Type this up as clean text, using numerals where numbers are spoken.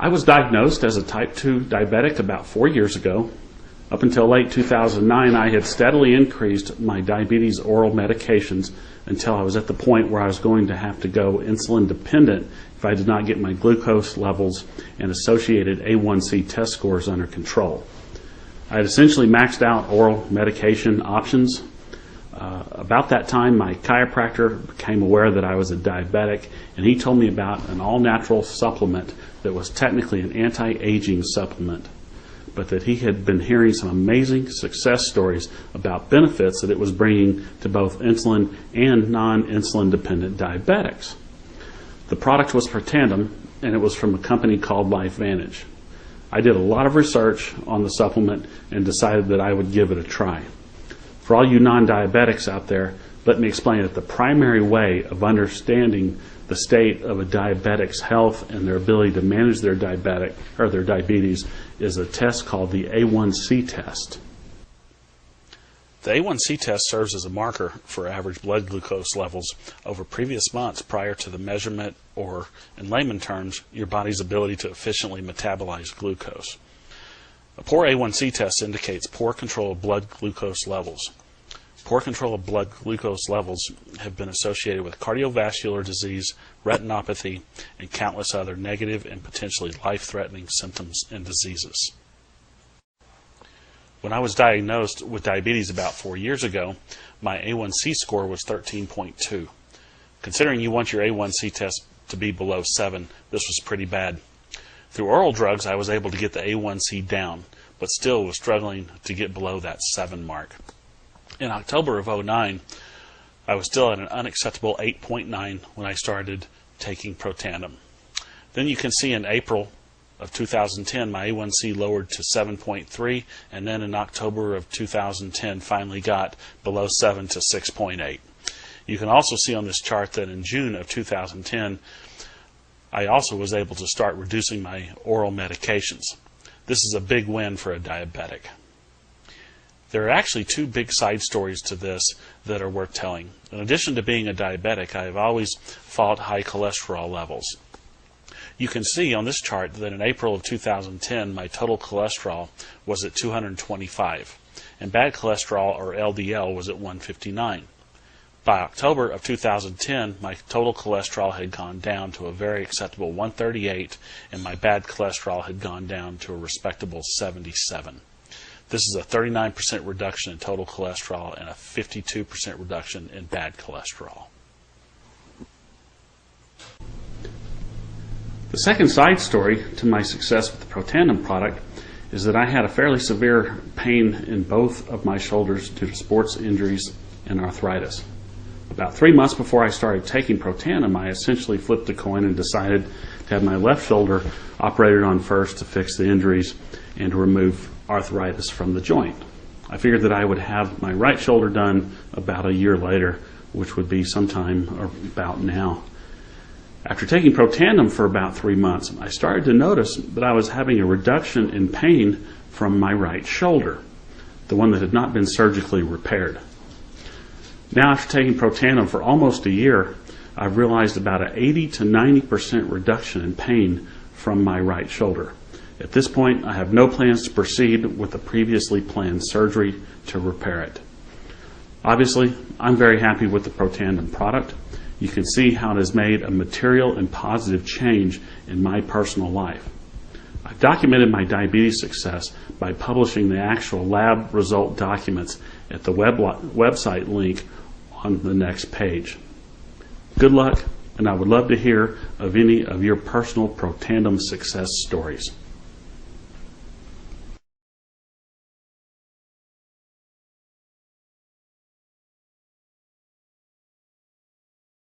I was diagnosed as a type 2 diabetic about 4 years ago. Up until late 2009, I had steadily increased my diabetes oral medications until I was at the point where I was going to have to go insulin dependent if I did not get my glucose levels and associated A1C test scores under control. I had essentially maxed out oral medication options. About that time, my chiropractor became aware that I was a diabetic, and he told me about an all-natural supplement that was technically an anti-aging supplement, but that he had been hearing some amazing success stories about benefits that it was bringing to both insulin and non-insulin dependent diabetics. The product was Protandim, and it was from a company called LifeVantage. I did a lot of research on the supplement and decided that I would give it a try. For all you non-diabetics out there, let me explain that the primary way of understanding the state of a diabetic's health and their ability to manage their diabetes is a test called the A1C test. The A1C test serves as a marker for average blood glucose levels over previous months prior to the measurement, or in layman terms, your body's ability to efficiently metabolize glucose. A poor A1C test indicates poor control of blood glucose levels. Poor control of blood glucose levels have been associated with cardiovascular disease, retinopathy, and countless other negative and potentially life-threatening symptoms and diseases. When I was diagnosed with diabetes about 4 years ago, my A1C score was 13.2. Considering you want your A1C test to be below 7, this was pretty bad. Through oral drugs, I was able to get the A1C down, but still was struggling to get below that 7 mark. In October of 2009, I was still at an unacceptable 8.9 when I started taking Protandim. Then you can see in April of 2010, my A1C lowered to 7.3, and then in October of 2010 finally got below 7 to 6.8. You can also see on this chart that in June of 2010, I also was able to start reducing my oral medications. This is a big win for a diabetic. There are actually two big side stories to this that are worth telling. In addition to being a diabetic, I have always fought high cholesterol levels. You can see on this chart that in April of 2010, my total cholesterol was at 225, and bad cholesterol, or LDL, was at 159. By October of 2010, my total cholesterol had gone down to a very acceptable 138, and my bad cholesterol had gone down to a respectable 77. This is a 39% reduction in total cholesterol and a 52% reduction in bad cholesterol. The second side story to my success with the Protandim product is that I had a fairly severe pain in both of my shoulders due to sports injuries and arthritis. About 3 months before I started taking Protandim, I essentially flipped a coin and decided to have my left shoulder operated on first to fix the injuries and to remove arthritis from the joint. I figured that I would have my right shoulder done about a year later, which would be sometime about now. After taking Protandim for about 3 months, I started to notice that I was having a reduction in pain from my right shoulder, the one that had not been surgically repaired. Now, after taking Protandim for almost a year, I've realized about an 80 to 90% reduction in pain from my right shoulder. At this point, I have no plans to proceed with the previously planned surgery to repair it. Obviously, I'm very happy with the Protandim product. You can see how it has made a material and positive change in my personal life. I've documented my diabetes success by publishing the actual lab result documents at the website link on the next page. Good luck, and I would love to hear of any of your personal Protandim success stories.